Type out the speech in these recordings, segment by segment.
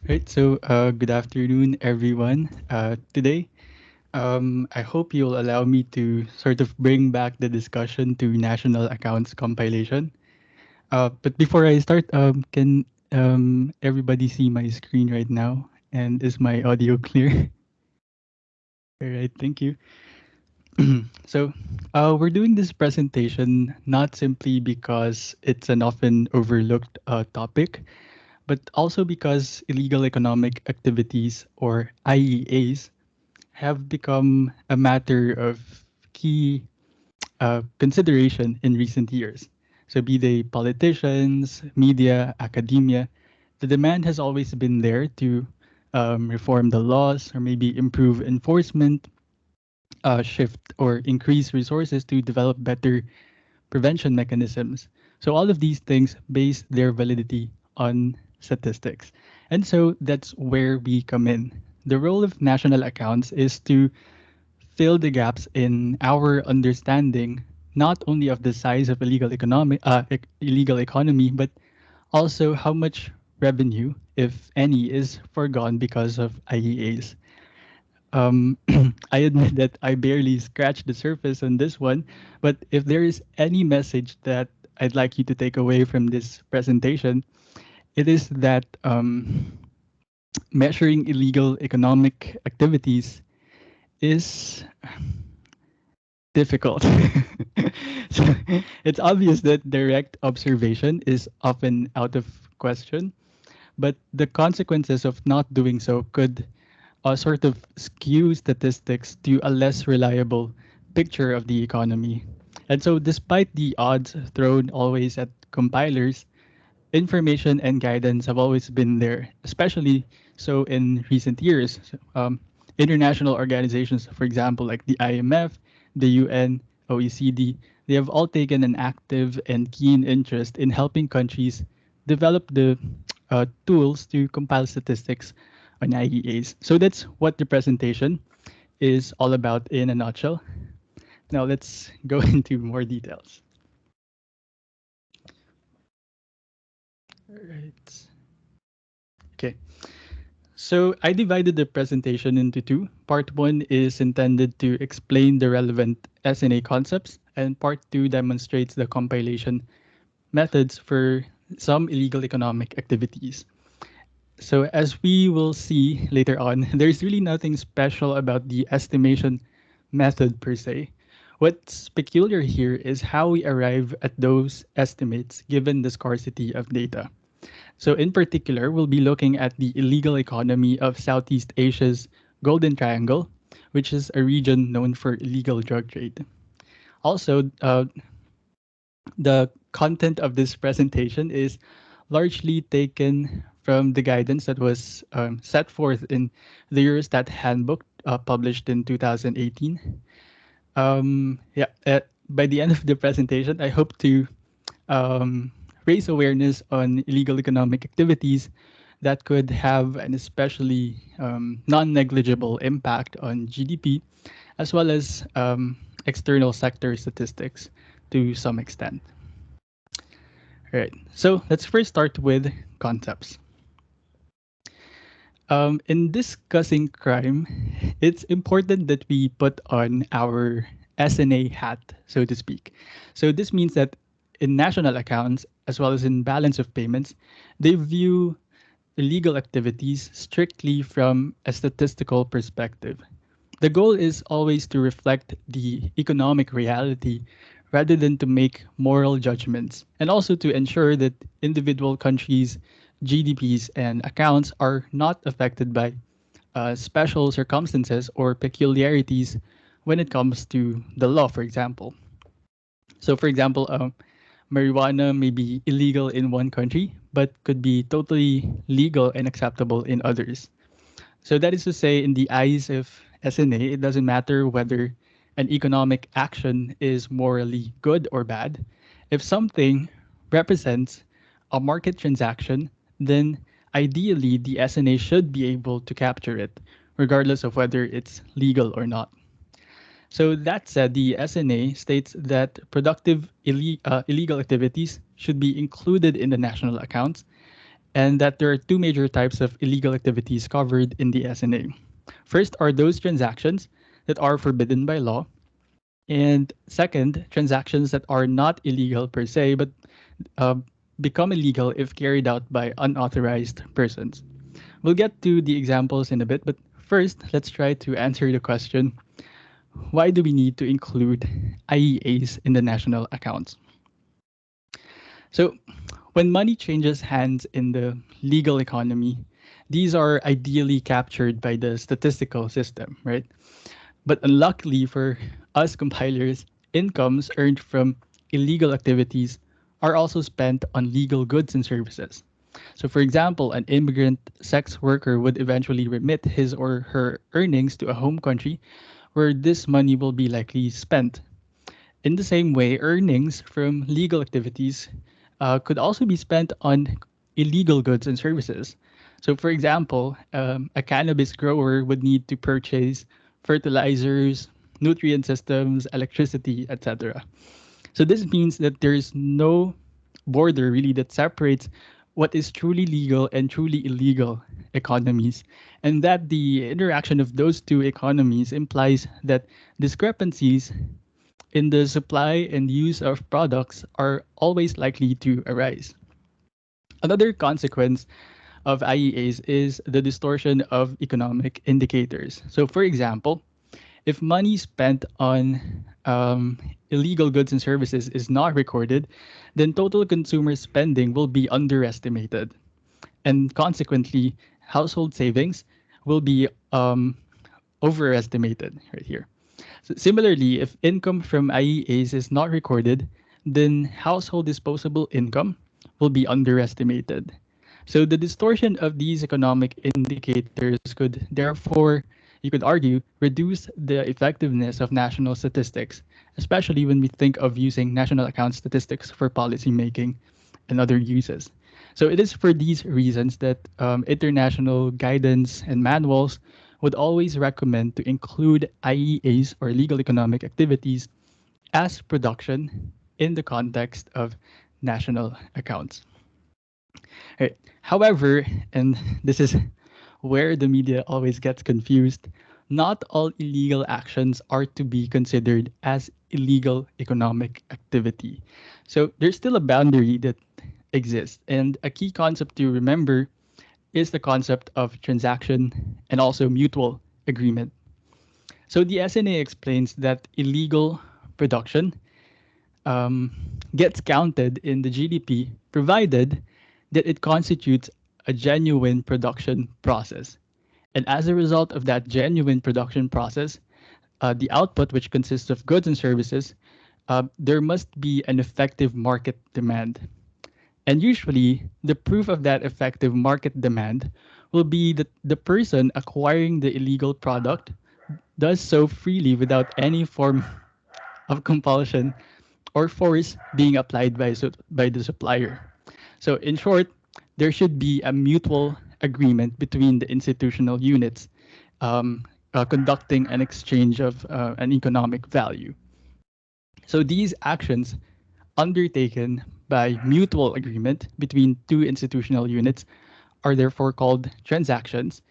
Right, so good afternoon, everyone. Today, I hope you'll allow me to sort of bring back the discussion to national accounts compilation. But before I start, can everybody see my screen right now? And is my audio clear? All right, thank you. So, we're doing this presentation not simply because it's an often overlooked topic, but also because illegal economic activities, or IEAs, have become a matter of key consideration in recent years. So, be they politicians, media, academia, the demand has always been there to reform the laws or maybe improve enforcement, shift or increase resources to develop better prevention mechanisms. So, all of these things base their validity on statistics. And so, that's where we come in. The role of national accounts is to fill the gaps in our understanding not only of the size of illegal economy, but also how much revenue, if any, is foregone because of IEAs. Um, I admit that I barely scratched the surface on this one, but if there is any message that I'd like you to take away from this presentation, it is that measuring illegal economic activities is difficult. So it's obvious that direct observation is often out of question, but the consequences of not doing so could sort of skew statistics to a less reliable picture of the economy. And so, despite the odds thrown always at compilers, information and guidance have always been there, especially so in recent years. So, international organizations, for example, like the IMF, the UN, OECD, they have all taken an active and keen interest in helping countries develop the tools to compile statistics on IEAs. So that's what the presentation is all about in a nutshell. Now let's go into more details. All right. Okay. So I divided the presentation into two. Part one is intended to explain the relevant SNA concepts, and part two demonstrates the compilation methods for some illegal economic activities. So as we will see later on, there's really nothing special about the estimation method per se. What's peculiar here is how we arrive at those estimates given the scarcity of data. So, in particular, we'll be looking at the illegal economy of Southeast Asia's Golden Triangle, which is a region known for illegal drug trade. Also, the content of this presentation is largely taken from the guidance that was set forth in the Eurostat Handbook published in 2018. By the end of the presentation, I hope to um, raise awareness on illegal economic activities that could have an especially non-negligible impact on GDP, as well as external sector statistics to some extent. All right, so let's first start with concepts. In discussing crime, it's important that we put on our SNA hat, so to speak. So this means that in national accounts, as well as in balance of payments, they view illegal activities strictly from a statistical perspective. The goal is always to reflect the economic reality rather than to make moral judgments, and also to ensure that individual countries' GDPs and accounts are not affected by special circumstances or peculiarities when it comes to the law, for example. So, for example, marijuana may be illegal in one country, but could be totally legal and acceptable in others. So that is to say, in the eyes of SNA, it doesn't matter whether an economic action is morally good or bad. If something represents a market transaction, then ideally the SNA should be able to capture it, regardless of whether it's legal or not. So that said, the SNA states that productive illegal activities should be included in the national accounts, and that there are two major types of illegal activities covered in the SNA. First are those transactions that are forbidden by law, and second, transactions that are not illegal per se, but uh, become illegal if carried out by unauthorized persons. We'll get to the examples in a bit, but first, let's try to answer the question, why do we need to include IEAs in the national accounts? So, when money changes hands in the legal economy, these are ideally captured by the statistical system, right? But unluckily for us compilers, incomes earned from illegal activities are also spent on legal goods and services. So, for example, an immigrant sex worker would eventually remit his or her earnings to a home country where this money will be likely spent. In the same way, earnings from legal activities could also be spent on illegal goods and services. So, for example, a cannabis grower would need to purchase fertilizers, nutrient systems, electricity, etc. So, this means that there is no border really that separates what is truly legal and truly illegal economies, and that the interaction of those two economies implies that discrepancies in the supply and use of products are always likely to arise. Another consequence of IEAs is the distortion of economic indicators. So, for example, if money spent on illegal goods and services is not recorded, then total consumer spending will be underestimated. And consequently, household savings will be overestimated right here. So similarly, if income from IEAs is not recorded, then household disposable income will be underestimated. So the distortion of these economic indicators could therefore, you could argue, reduce the effectiveness of national statistics, especially when we think of using national account statistics for policy making and other uses. So it is for these reasons that international guidance and manuals would always recommend to include IEAs or legal economic activities as production in the context of national accounts. Right. However, and this is where the media always gets confused, not all illegal actions are to be considered as illegal economic activity. So there's still a boundary that exists. And a key concept to remember is the concept of transaction and also mutual agreement. So the SNA explains that illegal production um, gets counted in the GDP provided that it constitutes a genuine production process. And as a result of that genuine production process, the output, which consists of goods and services, there must be an effective market demand. And usually, the proof of that effective market demand will be that the person acquiring the illegal product does so freely without any form of compulsion or force being applied by the supplier. So, in short, there should be a mutual agreement between the institutional units conducting an exchange of an economic value. So, these actions undertaken by mutual agreement between two institutional units are therefore called transactions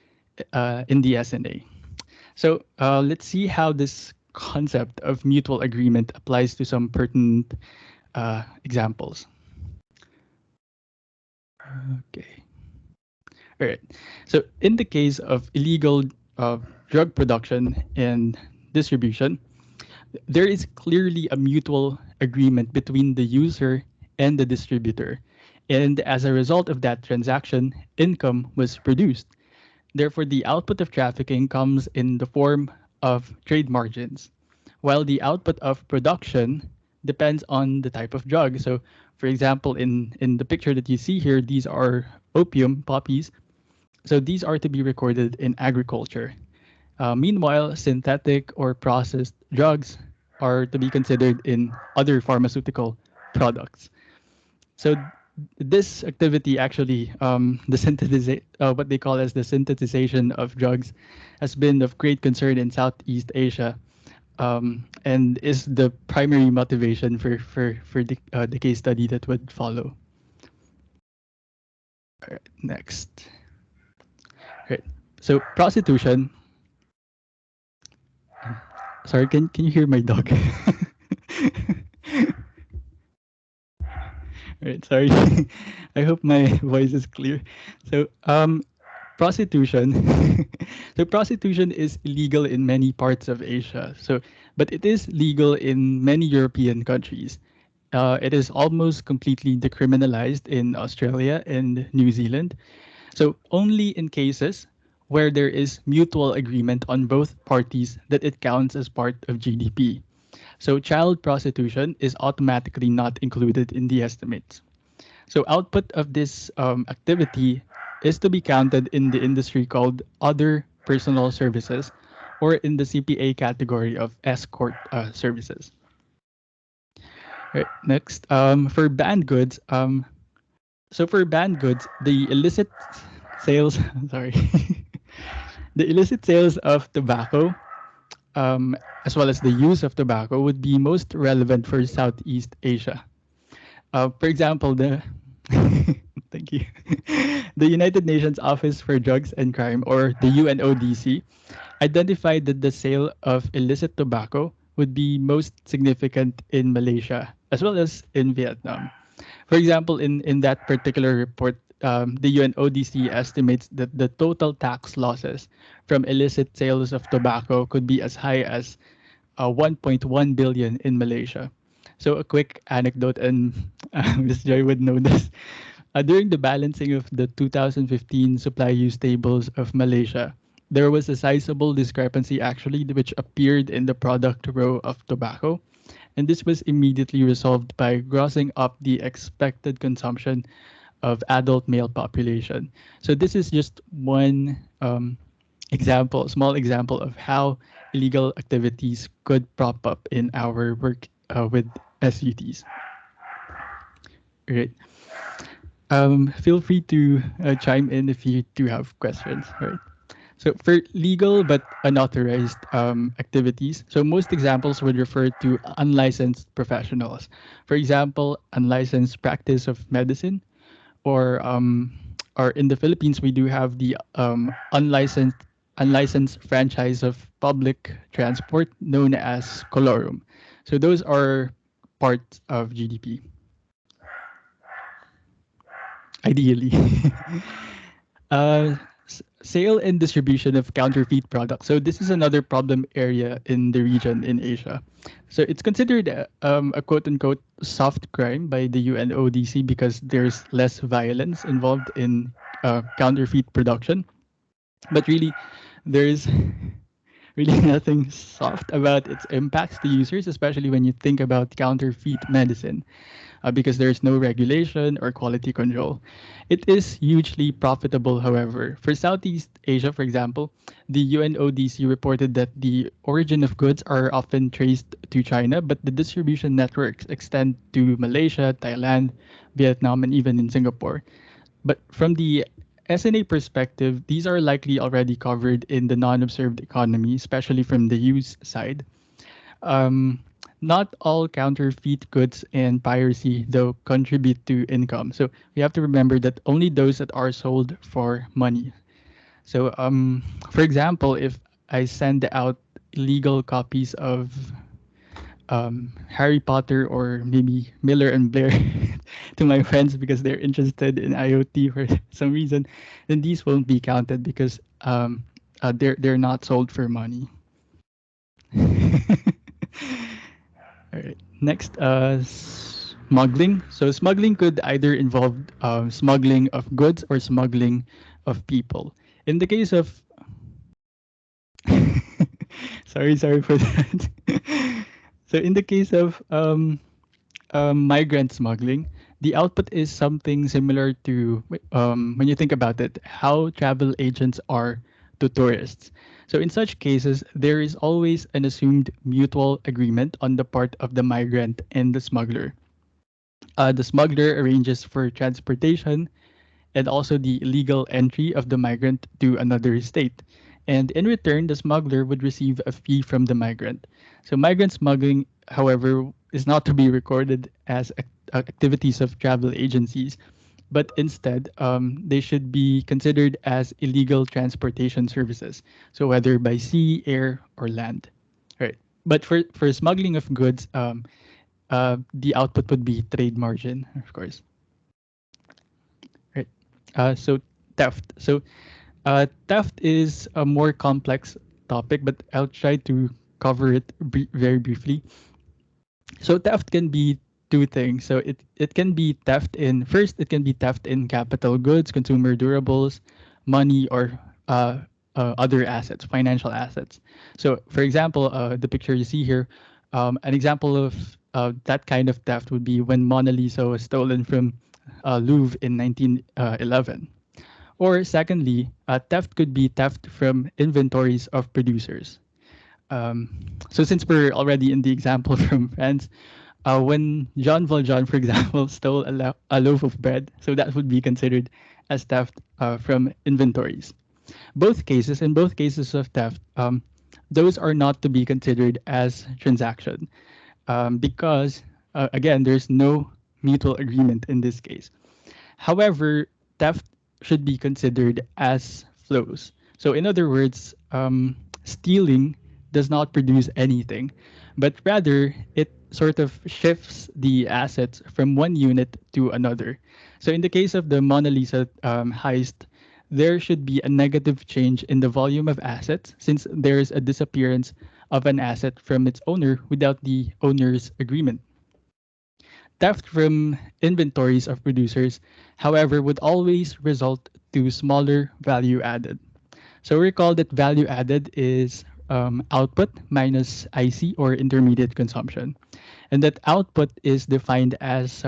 in the SNA. So let's see how this concept of mutual agreement applies to some pertinent examples. Okay. All right. So in the case of illegal drug production and distribution, there is clearly a mutual agreement between the user and the distributor. And as a result of that transaction, income was produced. Therefore, the output of trafficking comes in the form of trade margins, while the output of production depends on the type of drug. So, for example, in the picture that you see here, these are opium poppies. So these are to be recorded in agriculture. Meanwhile, synthetic or processed drugs are to be considered in other pharmaceutical products. So this activity actually, what they call as the synthesization of drugs, has been of great concern in Southeast Asia, and is the primary motivation for the case study that would follow. All right, next. All right. So prostitution. Sorry, can you hear my dog? Right, sorry. I hope my voice is clear. So, prostitution. So, prostitution is illegal in many parts of Asia. So, but it is legal in many European countries. It is almost completely decriminalized in Australia and New Zealand. So, only in cases where there is mutual agreement on both parties that it counts as part of GDP. So, child prostitution is automatically not included in the estimates. So output of this activity is to be counted in the industry called other personal services, or in the CPA category of escort services. Right, next, for banned goods, for banned goods, the illicit sales, sorry, the illicit sales of tobacco, um, as well as the use of tobacco, would be most relevant for Southeast Asia. For example, the thank you. The United Nations Office for Drugs and Crime, or the UNODC, identified that the sale of illicit tobacco would be most significant in Malaysia as well as in Vietnam. For example, in that particular report, the UNODC estimates that the total tax losses from illicit sales of tobacco could be as high as 1.1 billion in Malaysia. So a quick anecdote, and Ms. Joy would know this. During the balancing of the 2015 supply use tables of Malaysia, there was a sizable discrepancy actually which appeared in the product row of tobacco. And this was immediately resolved by grossing up the expected consumption of adult male population. So this is just one example, small example of how illegal activities could prop up in our work with SUTs. Right. Feel free to chime in if you do have questions. Right. So for legal but unauthorized activities, so most examples would refer to unlicensed professionals. For example, unlicensed practice of medicine, or in the Philippines, we do have the unlicensed franchise of public transport known as colorum. So those are parts of GDP, ideally. Sale and distribution of counterfeit products. So this is another problem area in the region in Asia. So it's considered a quote unquote soft crime by the UNODC because there's less violence involved in counterfeit production. But really, there's really nothing soft about its impacts to users, especially when you think about counterfeit medicine, because there's no regulation or quality control. It is hugely profitable, however. For Southeast Asia, for example, the UNODC reported that the origin of goods are often traced to China, but the distribution networks extend to Malaysia, Thailand, Vietnam, and even in Singapore. But from the SNA perspective, these are likely already covered in the non-observed economy, especially from the use side. Um, Not all counterfeit goods and piracy, though, contribute to income. So we have to remember that only those that are sold for money. So, for example, if I send out illegal copies of Harry Potter or maybe Miller and Blair to my friends because they're interested in IoT for some reason, then these won't be counted because they're not sold for money. All right. Next, smuggling. So smuggling could either involve smuggling of goods or smuggling of people. In the case of, sorry for that. So in the case of migrant smuggling, the output is something similar to when you think about it, how travel agents are to tourists. So in such cases, there is always an assumed mutual agreement on the part of the migrant and the smuggler. The smuggler arranges for transportation and also the legal entry of the migrant to another state. And in return, the smuggler would receive a fee from the migrant. So migrant smuggling, however, is not to be recorded as activities of travel agencies. but instead they should be considered as illegal transportation services. So whether by sea, air, or land. Right. But for smuggling of goods, the output would be trade margin, of course. Right. So theft. So theft is a more complex topic, but I'll try to cover it very briefly. So theft can be two things. So it can be theft in first, it can be theft in capital goods, consumer durables, money, or other assets, financial assets. So for example, the picture you see here, an example of that kind of theft would be when Mona Lisa was stolen from Louvre in 1911. Or secondly, theft could be theft from inventories of producers. Um, so since we're already in the example from France, when Jean Valjean, for example, stole a loaf of bread, so that would be considered as theft from inventories. In both cases of theft, those are not to be considered as transaction because, again, there's no mutual agreement in this case. However, theft should be considered as flows. So, in other words, stealing does not produce anything, but rather it sort of shifts the assets from one unit to another. So, in the case of the Mona Lisa heist, there should be a negative change in the volume of assets since there's a disappearance of an asset from its owner without the owner's agreement. Theft from inventories of producers, however, would always result to smaller value added. So recall that value added is output minus IC or intermediate consumption. And that output is defined as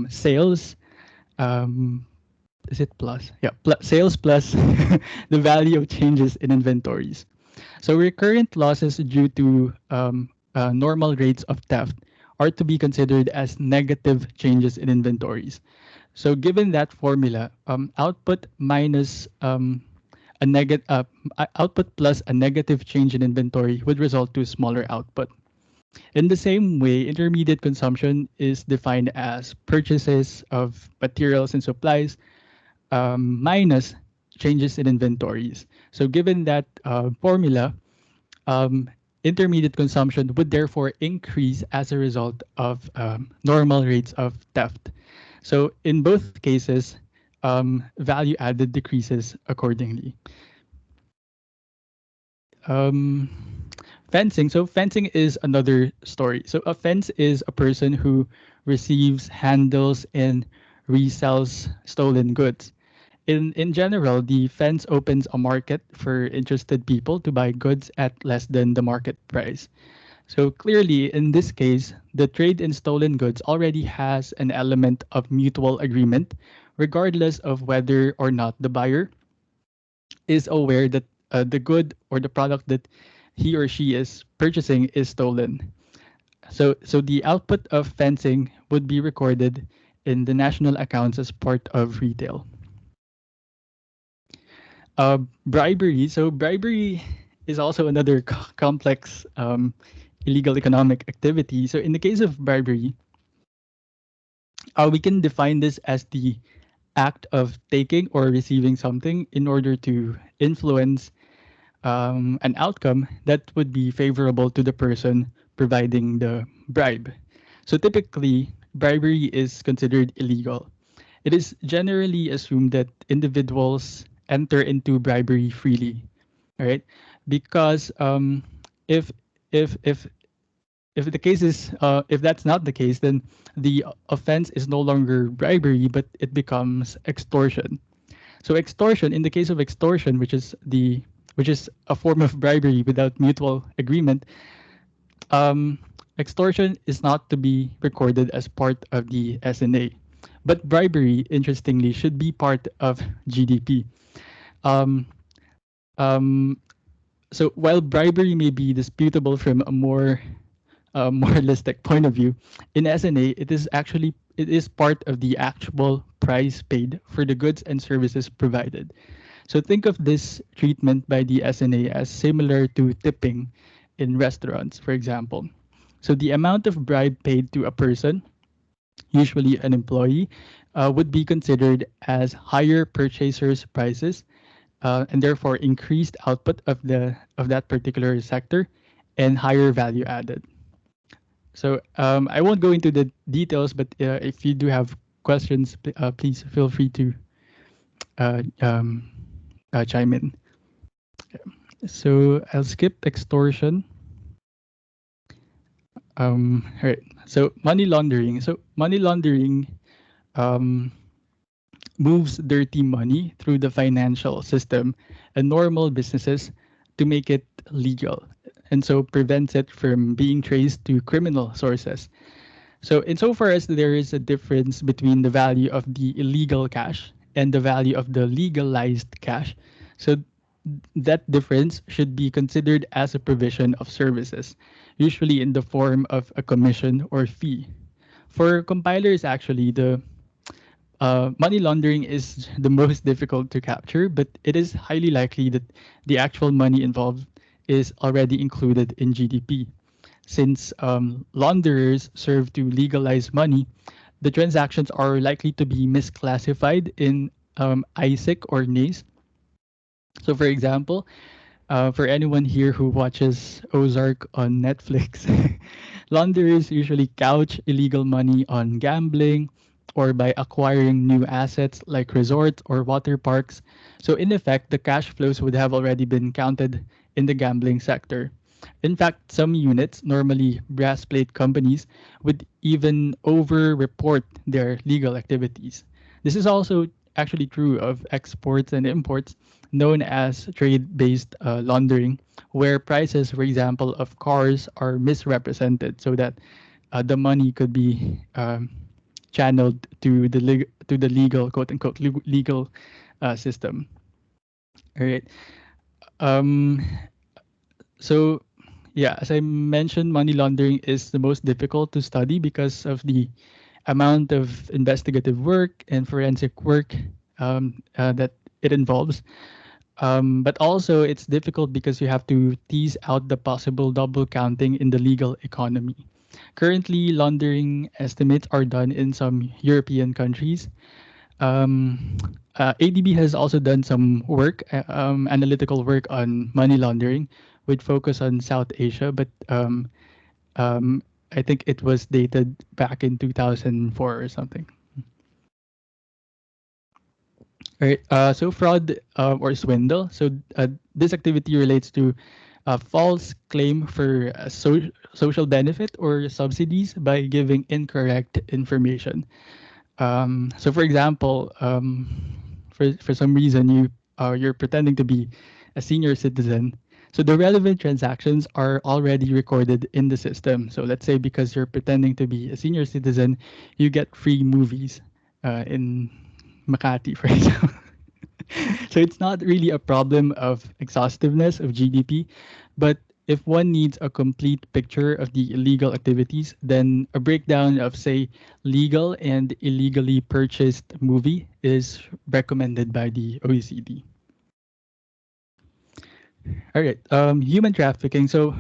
sales. Um, is it plus? Yeah, sales plus the value of changes in inventories. So recurrent losses due to normal rates of theft are to be considered as negative changes in inventories. So given that formula, output minus a negative output plus a negative change in inventory would result to smaller output. In the same way, intermediate consumption is defined as purchases of materials and supplies minus changes in inventories. So given that formula, um, intermediate consumption would therefore increase as a result of normal rates of theft. So in both cases, value added decreases accordingly. Um, fencing. So fencing is another story. So a fence is a person who receives, handles, and resells stolen goods. In general, the fence opens a market for interested people to buy goods at less than the market price. So clearly, in this case, the trade in stolen goods already has an element of mutual agreement, regardless of whether or not the buyer is aware that the good or the product that he or she is purchasing is stolen. So the output of fencing would be recorded in the national accounts as part of retail. Bribery. So bribery is also another complex illegal economic activity. So in the case of bribery, we can define this as the act of taking or receiving something in order to influence an outcome that would be favorable to the person providing the bribe. So typically, bribery is considered illegal. It is generally assumed that individuals enter into bribery freely, right? Because if if if if the case is if that's not the case, then the offense is no longer bribery, but it becomes extortion. So extortion, in the case of extortion, which is a form of bribery without mutual agreement, um, extortion is not to be recorded as part of the SNA. But bribery, interestingly, should be part of GDP. Um, um, so while bribery may be disputable from a more moralistic point of view, in SNA, it is part of the actual price paid for the goods and services provided. So think of this treatment by the SNA as similar to tipping in restaurants, for example. So the amount of bribe paid to a person usually an employee, would be considered as higher purchasers' prices, and therefore increased output of that particular sector and higher value added. So I won't go into the details, but if you do have questions, please feel free to uh, um, chime in. So I'll skip extortion. All right. So money laundering. So money laundering um, moves dirty money through the financial system and normal businesses to make it legal, and so prevents it from being traced to criminal sources. So, insofar as there is a difference between the value of the illegal cash and the value of the legalized cash, so that difference should be considered as a provision of services, usually in the form of a commission or fee. For compilers, actually, the money laundering is the most difficult to capture, but it is highly likely that the actual money involved is already included in GDP. Since launderers serve to legalize money, the transactions are likely to be misclassified in ISIC or NACE. So, for example, for anyone here who watches Ozark on Netflix, launderers usually couch illegal money on gambling or by acquiring new assets like resorts or water parks. So, in effect, the cash flows would have already been counted in the gambling sector. In fact, some units, normally brass plate companies, would even over report their legal activities. This is also actually true of exports and imports, known as trade based laundering, where prices, for example, of cars are misrepresented so that the money could be channeled to to the legal, quote unquote, legal system. All right. Um, so, yeah, as I mentioned, money laundering is the most difficult to study because of the amount of investigative work and forensic work that it involves. But also, it's difficult because you have to tease out the possible double counting in the legal economy. Currently, laundering estimates are done in some European countries. ADB has also done some work, analytical work on money laundering with focus on South Asia, but um, I think it was dated back in 2004 or something. All right. So fraud or swindle. So this activity relates to a false claim for social benefit or subsidies by giving incorrect information. So, for example, for some reason you're pretending to be a senior citizen. So the relevant transactions are already recorded in the system. So let's say because you're pretending to be a senior citizen, you get free movies in Makati, for example. So it's not really a problem of exhaustiveness of GDP, but if one needs a complete picture of the illegal activities, then a breakdown of, say, legal and illegally purchased movie is recommended by the OECD. All right, human trafficking. So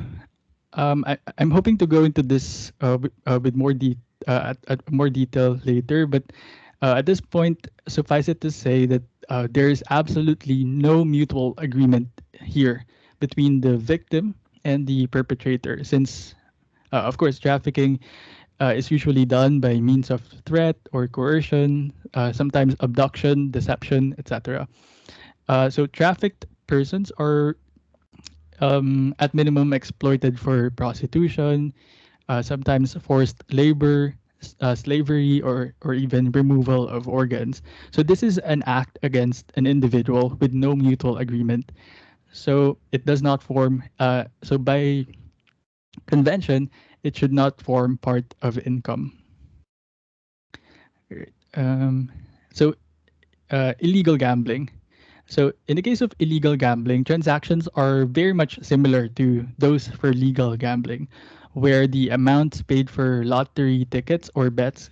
I'm hoping to go into this with more at more detail later, but at this point, suffice it to say that there is absolutely no mutual agreement here between the victim and the perpetrator, since, of course, trafficking is usually done by means of threat or coercion, sometimes abduction, deception, etc. So trafficked persons are at minimum exploited for prostitution, sometimes forced labor, slavery, or even removal of organs. So this is an act against an individual with no mutual agreement. So it does not form. So by convention, it should not form part of income. Right. So illegal gambling. So, in the case of illegal gambling, transactions are very much similar to those for legal gambling, where the amounts paid for lottery tickets or bets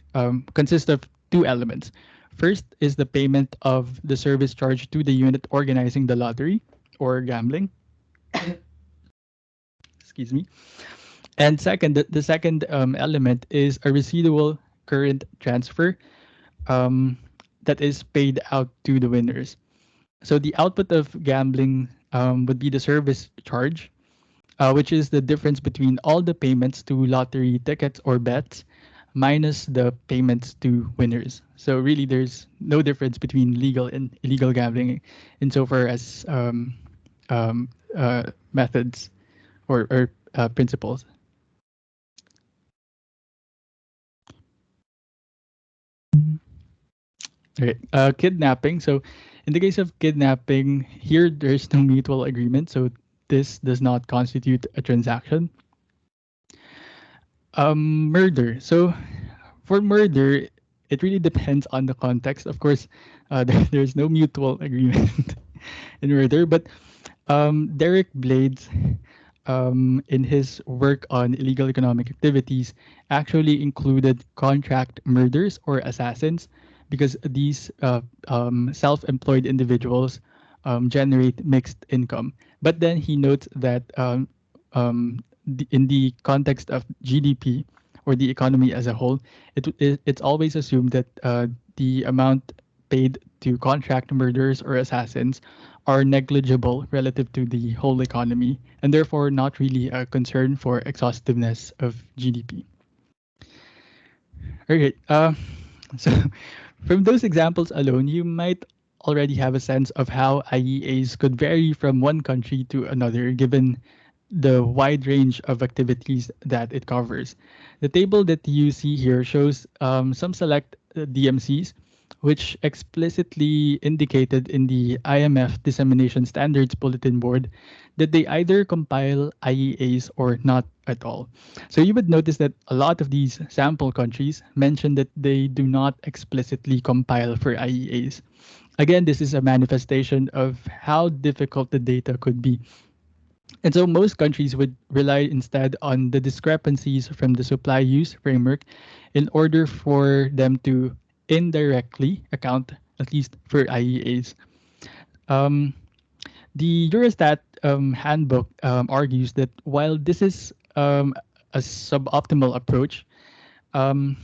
consist of two elements. First is the payment of the service charge to the unit organizing the lottery or gambling. Excuse me. And second, the second element is a residual. current transfer um, that is paid out to the winners. So the output of gambling would be the service charge, which is the difference between all the payments to lottery tickets or bets minus the payments to winners. So really, there's no difference between legal and illegal gambling insofar as um, methods or principles. Right. Kidnapping. So, in the case of kidnapping, here there's no mutual agreement. So, this does not constitute a transaction. Murder. So, for murder, it really depends on the context. Of course, there's no mutual agreement in murder, but Derek Blades, in his work on illegal economic activities, actually included contract murders or assassins because these self-employed individuals generate mixed income. But then he notes that in the context of GDP or the economy as a whole, it's always assumed that the amount paid to contract murderers or assassins are negligible relative to the whole economy and therefore not really a concern for exhaustiveness of GDP. Okay, so from those examples alone, you might already have a sense of how IEAs could vary from one country to another given the wide range of activities that it covers. The table that you see here shows some select DMCs, which explicitly indicated in the IMF Dissemination Standards Bulletin Board that they either compile IEAs or not at all. So you would notice that a lot of these sample countries mention that they do not explicitly compile for IEAs. Again, this is a manifestation of how difficult the data could be, and so most countries would rely instead on the discrepancies from the supply use framework in order for them to indirectly account, at least for IEAs. Um, the Eurostat handbook argues that while this is a suboptimal approach, um,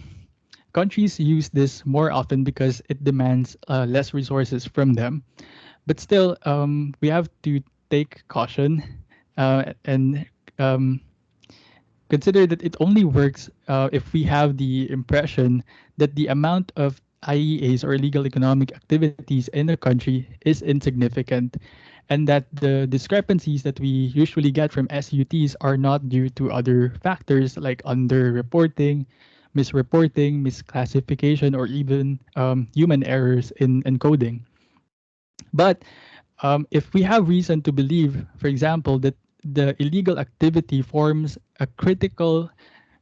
countries use this more often because it demands less resources from them. But still, we have to take caution and um, consider that it only works if we have the impression that the amount of IEAs or illegal economic activities in a country is insignificant, and that the discrepancies that we usually get from SUTs are not due to other factors like underreporting, misreporting, misclassification, or even human errors in encoding. But if we have reason to believe, for example, that the illegal activity forms a critical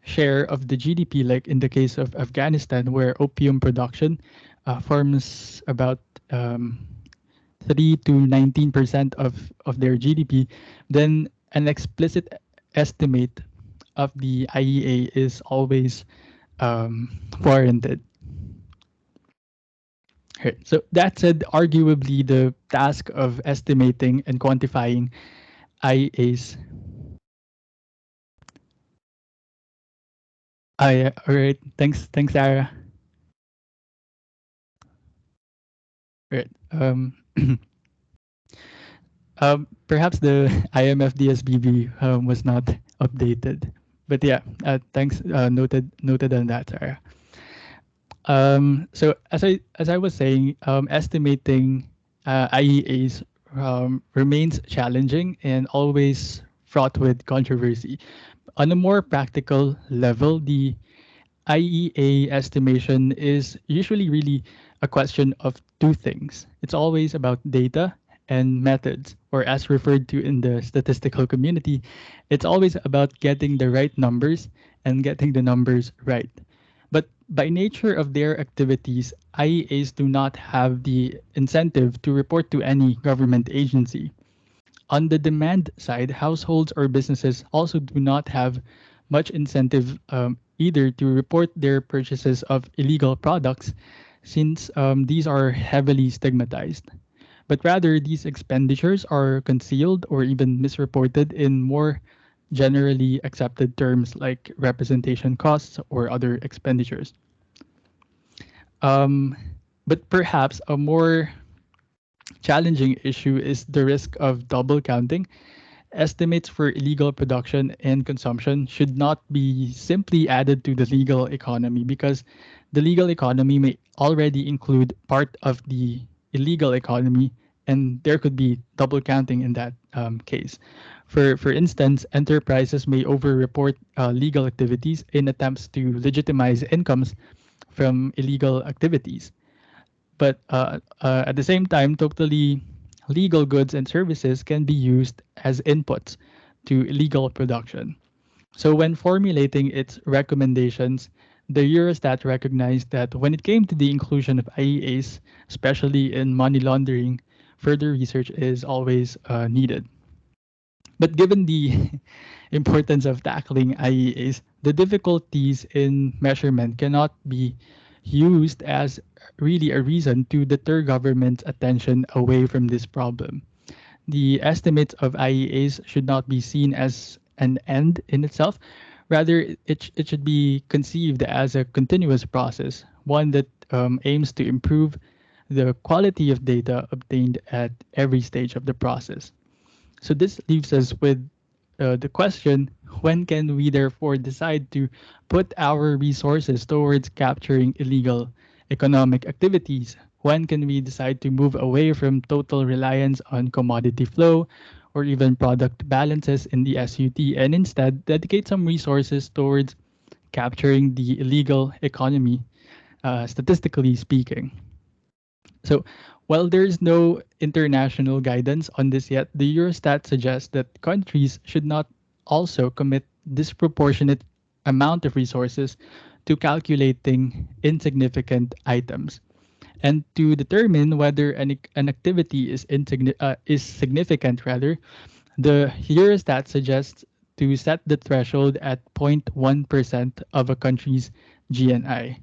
share of the GDP, like in the case of Afghanistan, where opium production forms about 3 to 19% of their GDP, then an explicit estimate of the IEA is always warranted. Right. So that said, arguably the task of estimating and quantifying IAs. All right. Thanks, Sarah. Right. Perhaps the IMF DSBB was not updated, but yeah. Thanks. Noted on that, Sarah. So as I was saying, estimating IEAs remains challenging and always fraught with controversy. On a more practical level, the IEA estimation is usually really a question of two things. It's always about data and methods, or as referred to in the statistical community, it's always about getting the right numbers and getting the numbers right. But by nature of their activities, IEAs do not have the incentive to report to any government agency. On the demand side, households or businesses also do not have much incentive either to report their purchases of illegal products, since these are heavily stigmatized. But rather, these expenditures are concealed or even misreported in more generally accepted terms like representation costs or other expenditures. Um, but perhaps a more challenging issue is the risk of double counting. Estimates for illegal production and consumption should not be simply added to the legal economy because the legal economy may already include part of the illegal economy, and there could be double counting in that case. For instance, enterprises may overreport legal activities in attempts to legitimize incomes from illegal activities. But at the same time, totally legal goods and services can be used as inputs to illegal production. So when formulating its recommendations, the Eurostat recognized that when it came to the inclusion of IEAs, especially in money laundering, further research is always needed. But given the importance of tackling IEAs, the difficulties in measurement cannot be used as really a reason to deter government's attention away from this problem. The estimates of IEAs should not be seen as an end in itself. Rather, it should be conceived as a continuous process, one that aims to improve the quality of data obtained at every stage of the process. So this leaves us with the question, when can we therefore decide to put our resources towards capturing illegal economic activities? When can we decide to move away from total reliance on commodity flow or even product balances in the SUT and instead dedicate some resources towards capturing the illegal economy, statistically speaking? So, while there is no international guidance on this yet, the Eurostat suggests that countries should not also commit disproportionate amount of resources to calculating insignificant items. And to determine whether an activity is significant, rather, the Eurostat suggests to set the threshold at 0.1% of a country's GNI.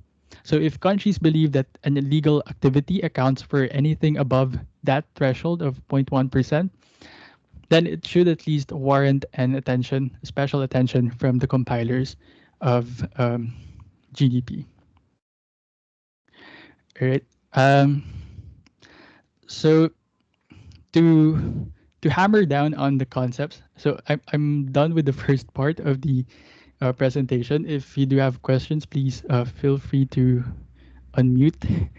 So if countries believe that an illegal activity accounts for anything above that threshold of 0.1%, then it should at least warrant an attention, special attention from the compilers of GDP. All right. So to hammer down on the concepts, so I'm done with the first part of the presentation. If you do have questions, please feel free to unmute.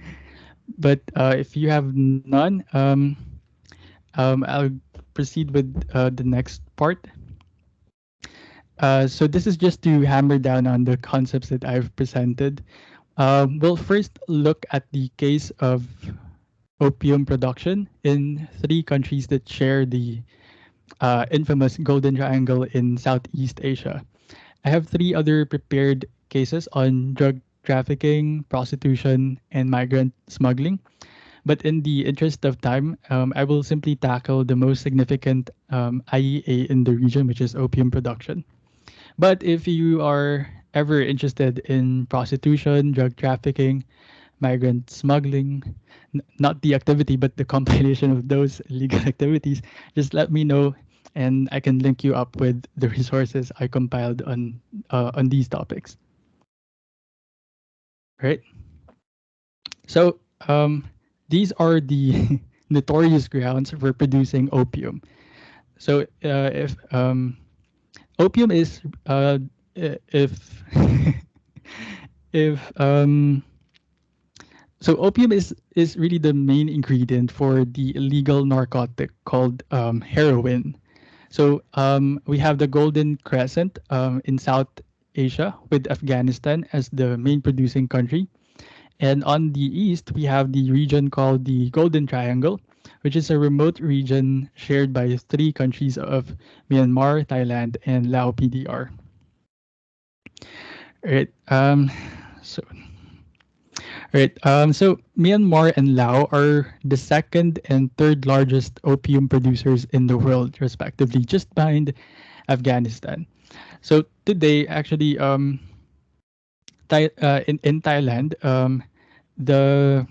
But if you have none, I'll proceed with the next part. So this is just to hammer down on the concepts that I've presented. We'll first look at the case of opium production in three countries that share the infamous Golden Triangle in Southeast Asia. I have three other prepared cases on drug trafficking, prostitution, and migrant smuggling. But in the interest of time, I will simply tackle the most significant IEA in the region, which is opium production. But if you are ever interested in prostitution, drug trafficking, migrant smuggling, not the activity, but the compilation of those illegal activities, just let me know and I can link you up with the resources I compiled on these topics. Right? So these are the notorious grounds for producing opium. So if opium is if if so opium is really the main ingredient for the illegal narcotic called heroin. So we have the Golden Crescent in South Asia with Afghanistan as the main producing country. And on the east, we have the region called the Golden Triangle, which is a remote region shared by three countries of Myanmar, Thailand, and Lao PDR. All right. So so Myanmar and Laos are the second and third largest opium producers in the world, respectively, just behind Afghanistan. So today, actually, in Thailand, the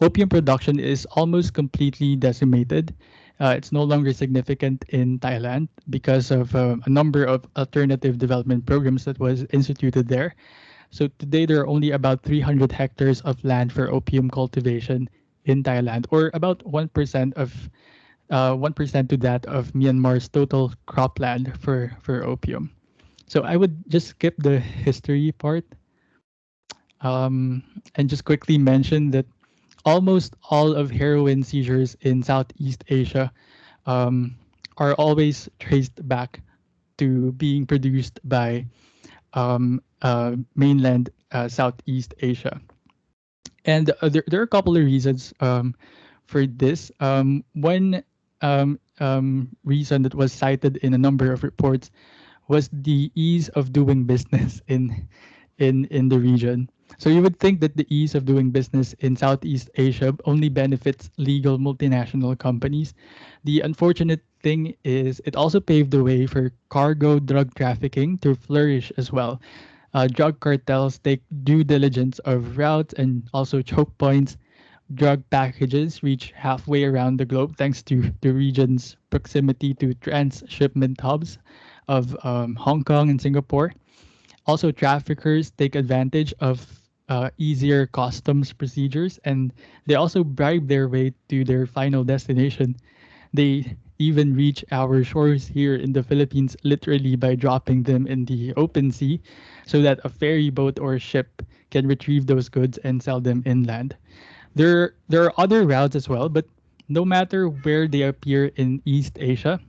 opium production is almost completely decimated. It's no longer significant in Thailand because of a number of alternative development programs that was instituted there. So today there are only about 300 hectares of land for opium cultivation in Thailand, or about 1% of 1% to that of Myanmar's total cropland for opium. So I would just skip the history part, um, and just quickly mention that almost all of heroin seizures in Southeast Asia um, are always traced back to being produced by mainland Southeast Asia. And there are a couple of reasons for this. One reason that was cited in a number of reports was the ease of doing business in the region. So you would think that the ease of doing business in Southeast Asia only benefits legal multinational companies. The unfortunate thing is it also paved the way for cargo drug trafficking to flourish as well. Drug cartels take due diligence of routes and also choke points. Drug packages reach halfway around the globe thanks to the region's proximity to transshipment hubs of Hong Kong and Singapore. Also, traffickers take advantage of easier customs procedures, and they also bribe their way to their final destination. They even reach our shores here in the Philippines literally by dropping them in the open sea so that a ferry boat or ship can retrieve those goods and sell them inland. There are other routes as well, but no matter where they appear in East Asia,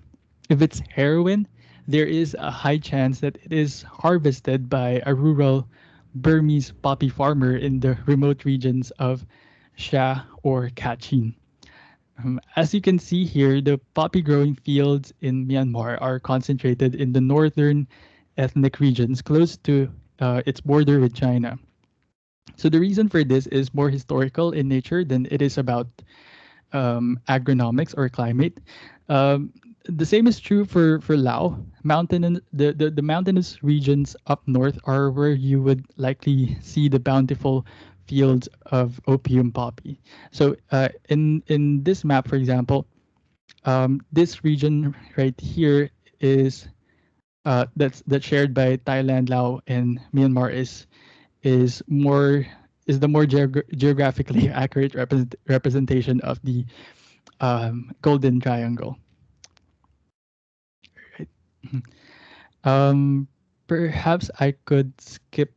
if it's heroin, there is a high chance that it is harvested by a rural Burmese poppy farmer in the remote regions of Sha or Kachin. As you can see here, the poppy growing fields in Myanmar are concentrated in the northern ethnic regions close to its border with China. So the reason for this is more historical in nature than it is about agronomics or climate. Um, the same is true for Lao. The mountainous regions up north are where you would likely see the bountiful fields of opium poppy. So in this map, for example, this region right here is that's shared by Thailand, Laos, and Myanmar is more is the more geographically accurate representation of the golden triangle. Right. Um, Perhaps I could skip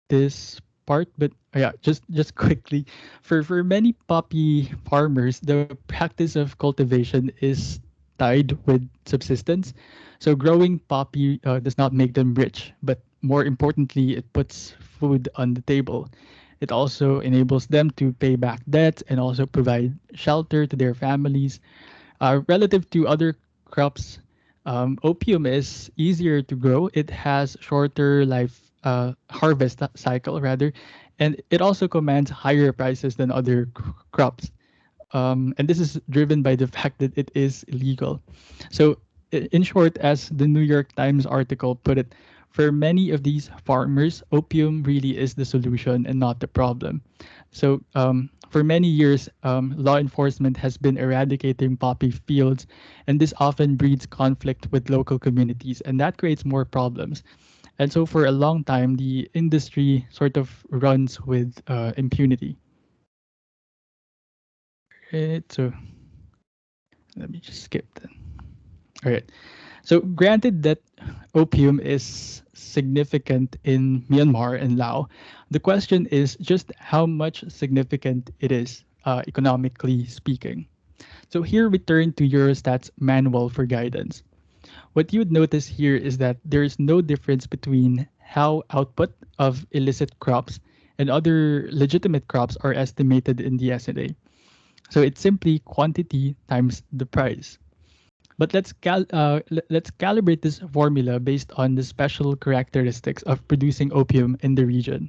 this part, but yeah, just quickly, for many poppy farmers, the practice of cultivation is tied with subsistence. So growing poppy does not make them rich, but more importantly, it puts food on the table. It also enables them to pay back debts and also provide shelter to their families. Relative to other crops, opium is easier to grow. It has shorter life harvest cycle rather, and it also commands higher prices than other crops. And this is driven by the fact that it is illegal. So, in short, as the New York Times article put it, for many of these farmers, opium really is the solution and not the problem. So, for many years, law enforcement has been eradicating poppy fields, and this often breeds conflict with local communities, and that creates more problems. And so, for a long time, the industry sort of runs with impunity. Right, so let me just skip that. All right. So, granted that opium is significant in Myanmar and Laos, the question is just how much significant it is, economically speaking. So, here we turn to Eurostat's manual for guidance. What you would notice here is that there is no difference between how output of illicit crops and other legitimate crops are estimated in the SNA. So, it's simply quantity times the price. But let's calibrate this formula based on the special characteristics of producing opium in the region.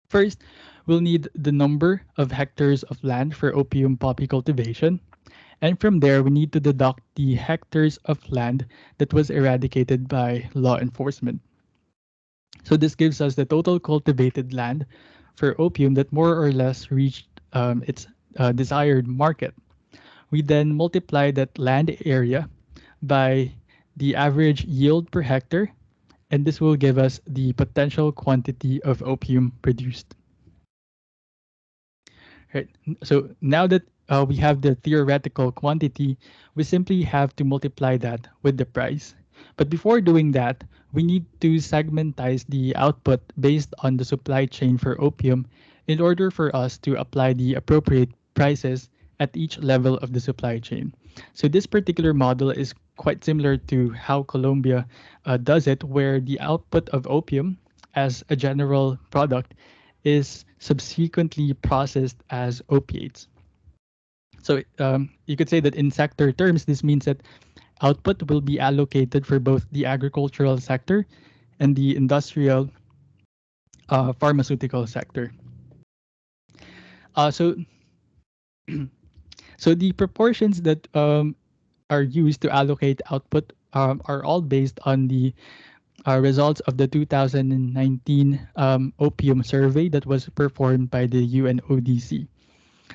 First, we'll need the number of hectares of land for opium poppy cultivation, and from there we need to deduct the hectares of land that was eradicated by law enforcement. So this gives us the total cultivated land for opium that more or less reached its desired market. We then multiply that land area by the average yield per hectare, and this will give us the potential quantity of opium produced. Right. So now that we have the theoretical quantity, we simply have to multiply that with the price. But before doing that, we need to segmentize the output based on the supply chain for opium in order for us to apply the appropriate prices at each level of the supply chain. So this particular model is quite similar to how Colombia does it, where the output of opium as a general product is subsequently processed as opiates. So you could say that in sector terms, this means that output will be allocated for both the agricultural sector and the industrial pharmaceutical sector. So, so the proportions that are used to allocate output are all based on the results of the 2019 opium survey that was performed by the UNODC.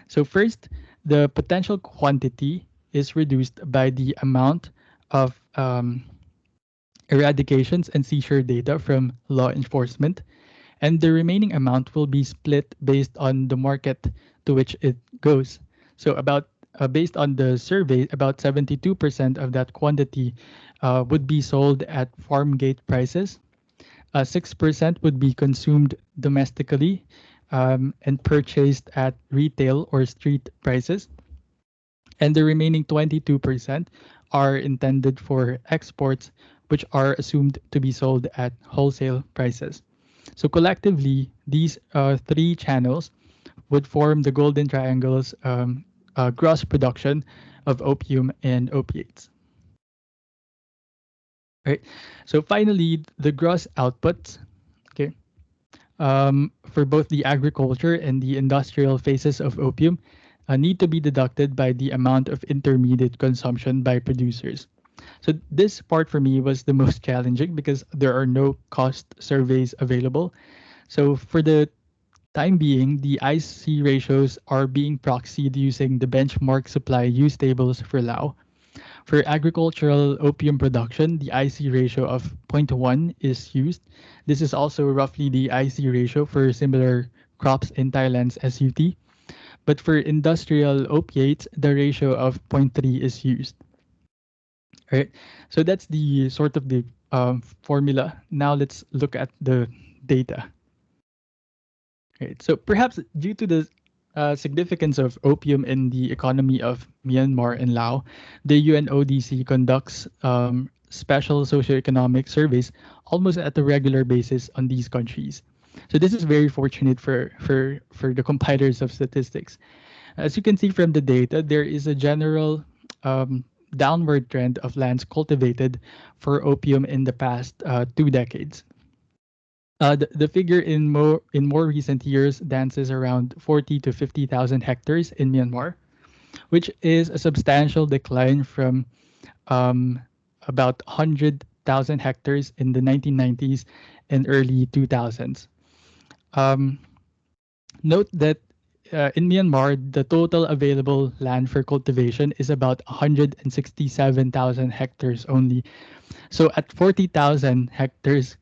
So first, the potential quantity is reduced by the amount of eradications and seizure data from law enforcement, and the remaining amount will be split based on the market to which it goes. So about based on the survey, about 72% of that quantity would be sold at farm gate prices. 6% would be consumed domestically and purchased at retail or street prices. And the remaining 22% are intended for exports, which are assumed to be sold at wholesale prices. So collectively, these three channels would form the golden triangle's gross production of opium and opiates. Right. So finally, the gross outputs, okay, for both the agriculture and the industrial phases of opium need to be deducted by the amount of intermediate consumption by producers. So this part for me was the most challenging because there are no cost surveys available. So for the time being, the IC ratios are being proxied using the benchmark supply use tables for Lao. For agricultural opium production, the IC ratio of zero point 0.1 is used. This is also roughly the IC ratio for similar crops in Thailand's SUT. But for industrial opiates, the ratio of zero point 0.3 is used. All right. So that's the sort of the formula. Now let's look at the data. Right. So perhaps due to the significance of opium in the economy of Myanmar and Laos, the UNODC conducts special socioeconomic surveys almost at a regular basis on these countries. So this is very fortunate for the compilers of statistics. As you can see from the data, there is a general downward trend of lands cultivated for opium in the past 2 decades. The figure in more recent years dances around 40 to 50,000 hectares in Myanmar, which is a substantial decline from um, about 100,000 hectares in the 1990s and early 2000s. Um, Note that in Myanmar, the total available land for cultivation is about 167,000 hectares only. So at 40,000 hectares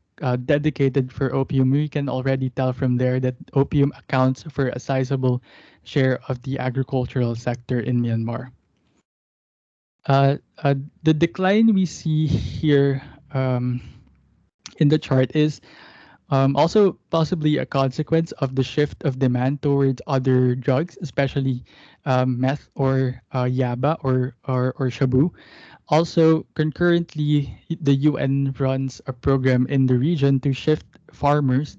dedicated for opium, we can already tell from there that opium accounts for a sizable share of the agricultural sector in Myanmar. Uh, uh, the decline we see here in the chart is also possibly a consequence of the shift of demand towards other drugs, especially meth or yaba or shabu. Also, concurrently, the UN runs a program in the region to shift farmers'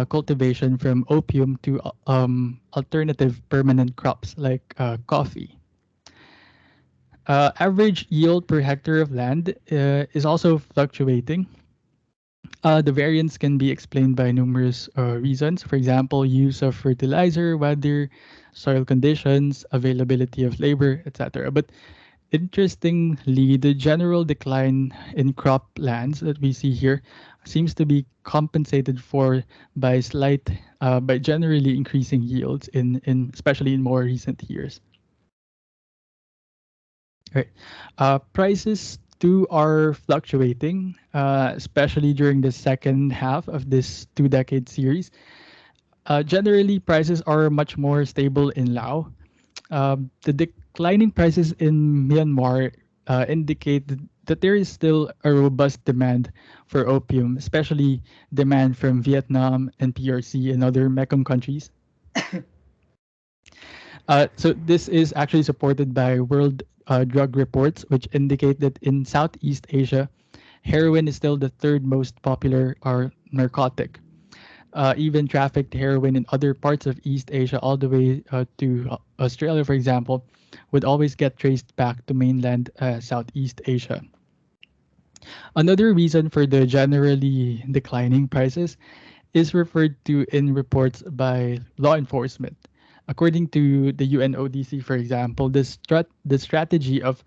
cultivation from opium to alternative permanent crops like coffee. Average yield per hectare of land is also fluctuating. The variance can be explained by numerous reasons. For example, use of fertilizer, weather, soil conditions, availability of labor, etc. But interestingly, the general decline in crop lands that we see here seems to be compensated for by by generally increasing yields in especially in more recent years. Right. Prices two are fluctuating, especially during the second half of this two-decade series. Generally, prices are much more stable in Laos. The declining prices in Myanmar indicate that there is still a robust demand for opium, especially demand from Vietnam and PRC and other Mekong countries. So this is actually supported by World Drug Reports, which indicate that in Southeast Asia, heroin is still the third most popular narcotic. Even trafficked heroin in other parts of East Asia, all the way to Australia, for example, would always get traced back to mainland Southeast Asia. Another reason for the generally declining prices is referred to in reports by law enforcement. According to the UNODC, for example, the strategy of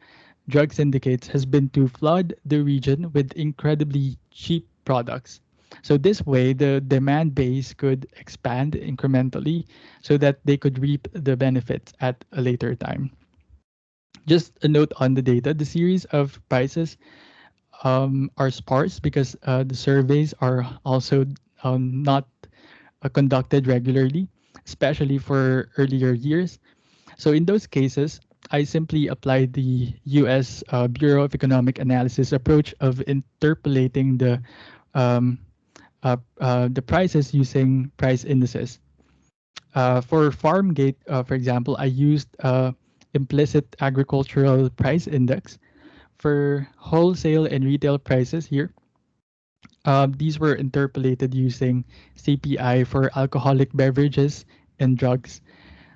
drug syndicates has been to flood the region with incredibly cheap products. So this way, the demand base could expand incrementally so that they could reap the benefits at a later time. Just a note on the data, the series of prices are sparse because the surveys are also not conducted regularly, especially for earlier years. So in those cases, I simply applied the US Bureau of Economic Analysis approach of interpolating um, the prices using price indices. For Farmgate, for example, I used implicit agricultural price index. For wholesale and retail prices here, these were interpolated using CPI for alcoholic beverages and drugs.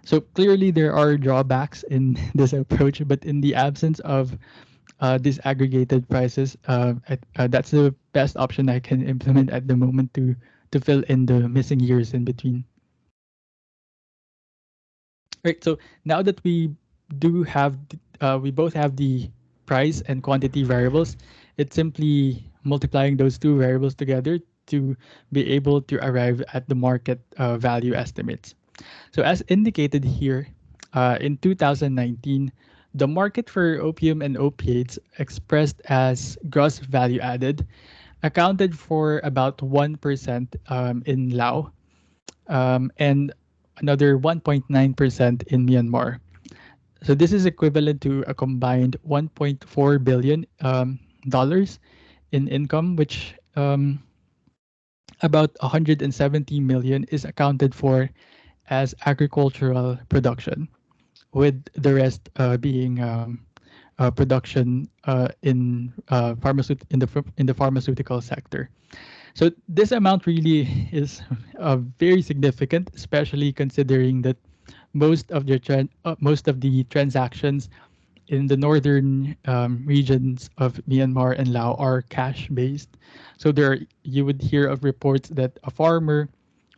So clearly, there are drawbacks in this approach, but in the absence of disaggregated prices, that's the best option I can implement at the moment to fill in the missing years in between. Right. So now that we both have the price and quantity variables, it's simply multiplying those two variables together to be able to arrive at the market value estimates. So as indicated here, in 2019, the market for opium and opiates expressed as gross value added accounted for about 1% in Laos, and another 1.9% in Myanmar. So this is equivalent to a combined 1.4 billion dollars in income, which about 170 million is accounted for as agricultural production, with the rest being production in the pharmaceutical sector. So this amount really is very significant, especially considering that most of the transactions in the northern regions of Myanmar and Laos are cash based. So you would hear of reports that a farmer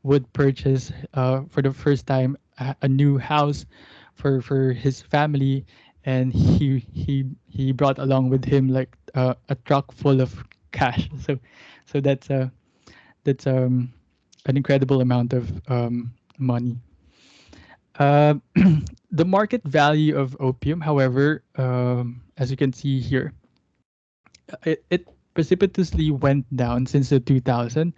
would purchase for the first time a new house for his family, and he brought along with him like a truck full of cash. So that's an incredible amount of money. Uh, the market value of opium, however, as you can see here, it precipitously went down since the 2000,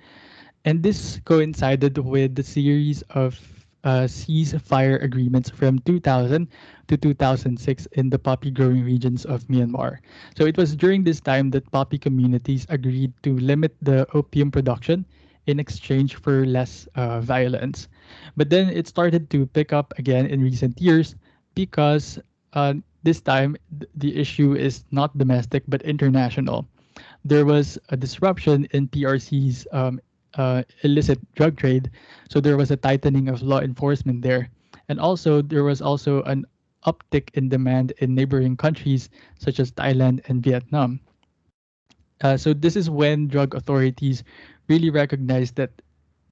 and this coincided with the series of ceasefire agreements from 2000 to 2006 in the poppy growing regions of Myanmar. So it was during this time that poppy communities agreed to limit the opium production in exchange for less violence. But then it started to pick up again in recent years because this time the issue is not domestic but international. There was a disruption in PRC's illicit drug trade, so there was a tightening of law enforcement there, and also there was also an uptick in demand in neighboring countries such as Thailand and Vietnam. So this is when drug authorities really recognized that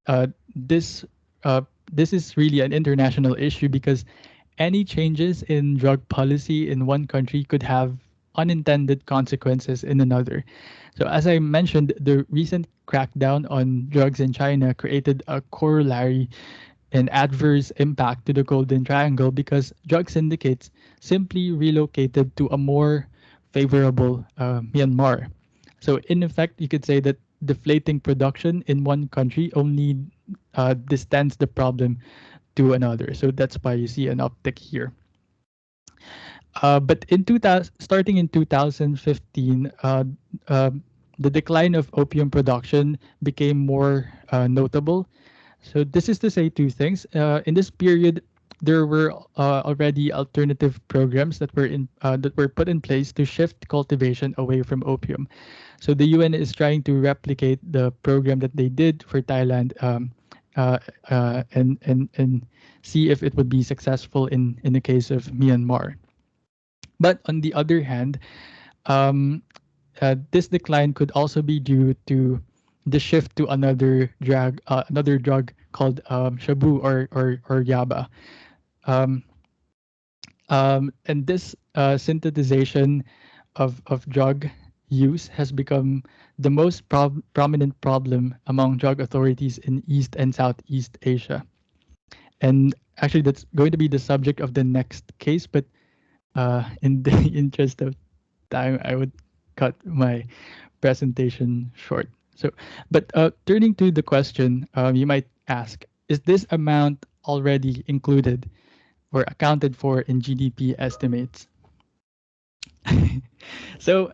uh, this uh, this is really an international issue because any changes in drug policy in one country could have unintended consequences in another. So as I mentioned, the recent crackdown on drugs in China created a corollary and adverse impact to the Golden Triangle because drug syndicates simply relocated to a more favorable Myanmar. So in effect, you could say that deflating production in one country only distends the problem to another. So that's why you see an uptick here. But in 2000, starting in 2015, uh, the decline of opium production became more notable. So this is to say two things. In this period, there were already alternative programs that were put in place to shift cultivation away from opium. So the UN is trying to replicate the program that they did for Thailand, and see if it would be successful in the case of Myanmar. But on the other hand, um, this decline could also be due to the shift to another drug called shabu or yaba. Um, and this synthesization of drug use has become the most prominent problem among drug authorities in East and Southeast Asia. And actually, that's going to be the subject of the next case. But in the interest of time, I would cut my presentation short. So, but turning to the question, you might ask, is this amount already included or accounted for in GDP estimates? So,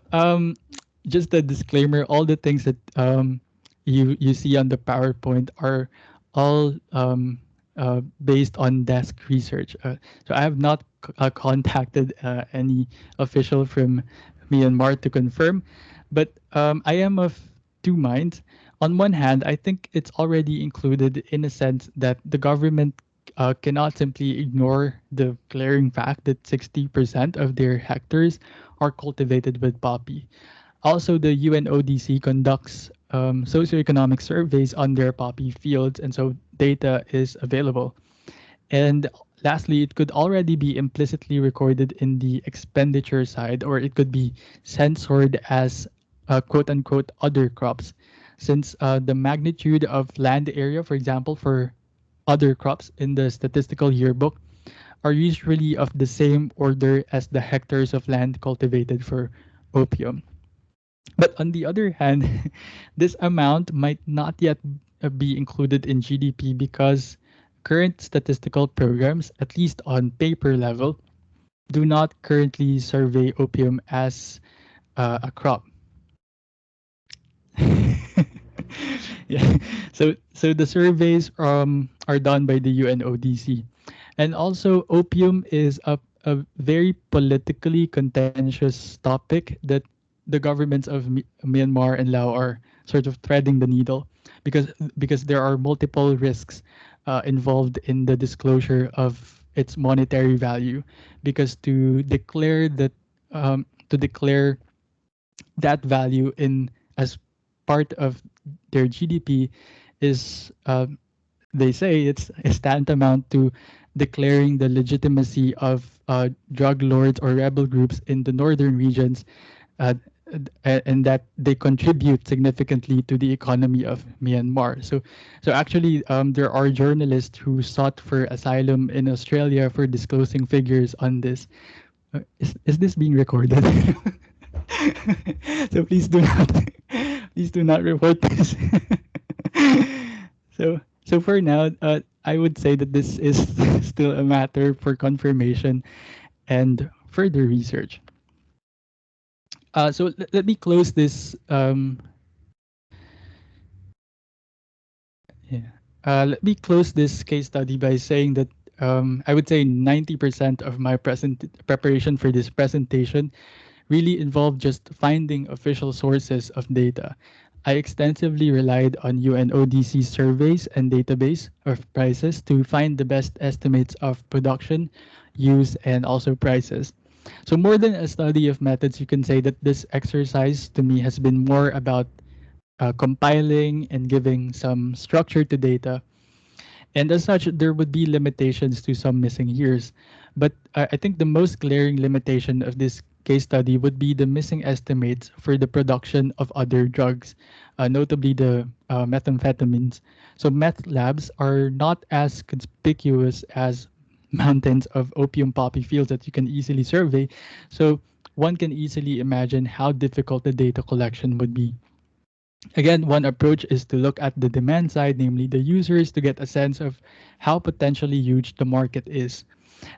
just a disclaimer: all the things that you see on the PowerPoint are all based on desk research. So I have not contacted any official from Myanmar to confirm, but I am of two minds. On one hand, I think it's already included in a sense that the government cannot simply ignore the glaring fact that 60% of their hectares are cultivated with poppy. Also, the UNODC conducts socioeconomic surveys on their poppy fields, and so data is available. And lastly, it could already be implicitly recorded in the expenditure side, or it could be censored as quote unquote other crops, since the magnitude of land area, for example, for other crops in the statistical yearbook are usually of the same order as the hectares of land cultivated for opium. But on the other hand, this amount might not yet be included in GDP because current statistical programs, at least on paper level, do not currently survey opium as a crop. Yeah. So the surveys are done by the UNODC. And also opium is a very politically contentious topic that the governments of Myanmar and Laos are sort of threading the needle because there are multiple risks involved in the disclosure of its monetary value, because to declare that value in as part of their GDP is they say it's tantamount to declaring the legitimacy of drug lords or rebel groups in the northern regions, uh, and that they contribute significantly to the economy of Myanmar. So actually, there are journalists who sought for asylum in Australia for disclosing figures on this. Is this being recorded? So please do not report this. So for now, I would say that this is still a matter for confirmation and further research. So let me close this. Yeah. Let me close this case study by saying that I would say 90% of my present preparation for this presentation really involved just finding official sources of data. I extensively relied on UNODC surveys and database of prices to find the best estimates of production, use, and also prices. So more than a study of methods, you can say that this exercise to me has been more about compiling and giving some structure to data. And as such, there would be limitations to some missing years. But I think the most glaring limitation of this case study would be the missing estimates for the production of other drugs, notably the methamphetamines. So meth labs are not as conspicuous as mountains of opium poppy fields that you can easily survey. So one can easily imagine how difficult the data collection would be. Again, one approach is to look at the demand side, namely the users, to get a sense of how potentially huge the market is.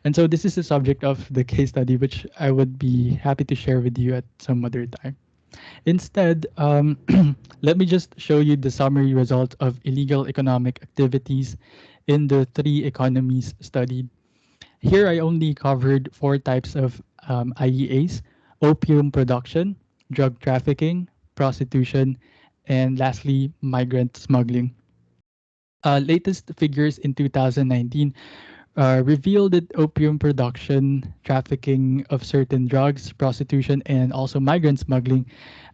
And so this is the subject of the case study, which I would be happy to share with you at some other time. Instead, let me just show you the summary results of illegal economic activities in the three economies studied. Here, I only covered four types of IEAs: opium production, drug trafficking, prostitution, and lastly, migrant smuggling. Latest figures in 2019 revealed that opium production, trafficking of certain drugs, prostitution, and also migrant smuggling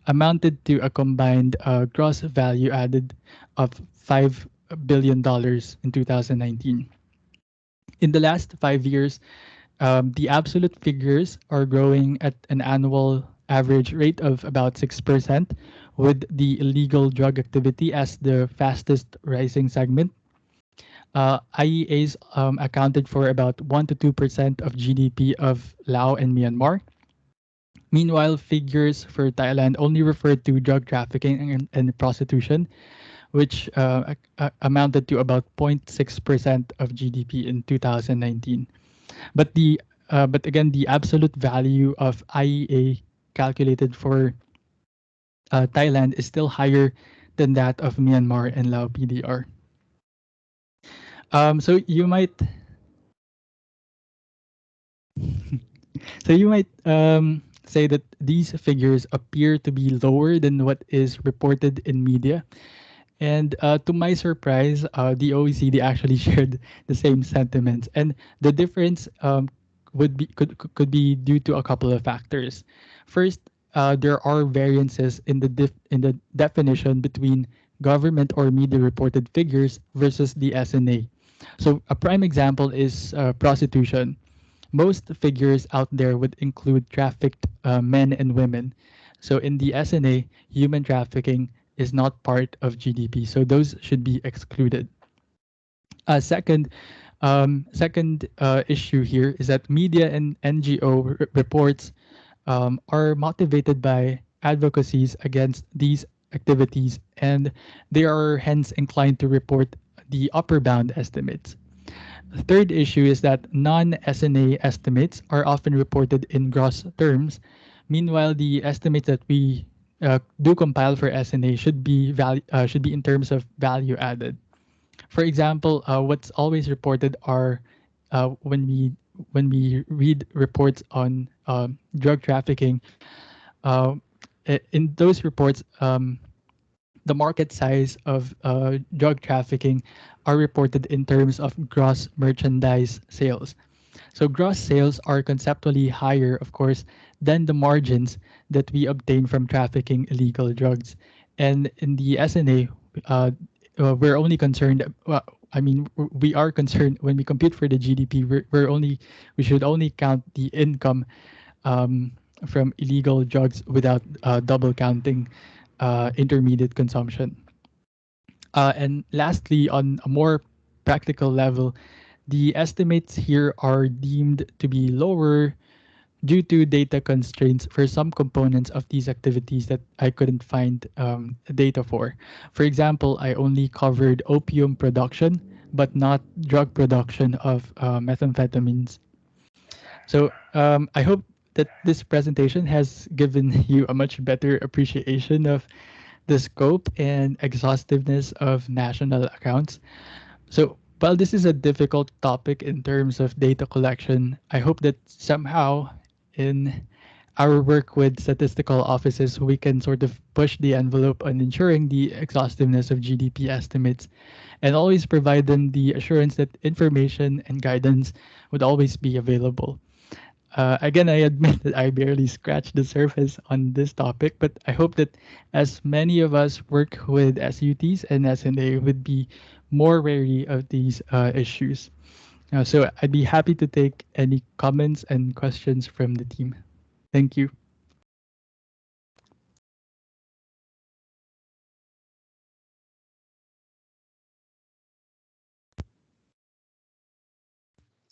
amounted to a combined gross value added of $5 billion in 2019. In the last 5 years, the absolute figures are growing at an annual average rate of about 6%, with the illegal drug activity as the fastest rising segment. IEAs accounted for about 1 to 2% of GDP of Laos and Myanmar. Meanwhile, figures for Thailand only referred to drug trafficking and prostitution, which amounted to about 0.6% of GDP in 2019. But again, the absolute value of IEA calculated for Thailand is still higher than that of Myanmar and Lao PDR. So you might say that these figures appear to be lower than what is reported in media. And to my surprise, the OECD actually shared the same sentiments, and the difference could be due to a couple of factors. First, there are variances in in the definition between government or media reported figures versus the SNA. So a prime example is prostitution. Most figures out there would include trafficked men and women. So in the SNA, human trafficking is not part of GDP, so those should be excluded. Second issue here is that media and NGO reports are motivated by advocacies against these activities, and they are hence inclined to report the upper bound estimates. The third issue is that non-SNA estimates are often reported in gross terms. Meanwhile, the estimates that we do compile for SNA should be in terms of value added. For example, what's always reported are when we read reports on drug trafficking. Uh, in those reports, the market size of drug trafficking are reported in terms of gross merchandise sales. So gross sales are conceptually higher, of course, than the margins that we obtain from trafficking illegal drugs. And in the SNA, we're only concerned. Well, I mean, we are concerned when we compute for the GDP. We should only count the income um, from illegal drugs without double counting intermediate consumption. And lastly, on a more practical level, the estimates here are deemed to be lower due to data constraints for some components of these activities that I couldn't find data for. For example, I only covered opium production, but not drug production of methamphetamines. So I hope that this presentation has given you a much better appreciation of the scope and exhaustiveness of national accounts. So, while this is a difficult topic in terms of data collection, I hope that somehow in our work with statistical offices, we can sort of push the envelope on ensuring the exhaustiveness of GDP estimates and always provide them the assurance that information and guidance would always be available. Again, I admit that I barely scratched the surface on this topic, but I hope that as many of us work with SUTs and SNA would be more wary of these issues. So I'd be happy to take any comments and questions from the team. Thank you.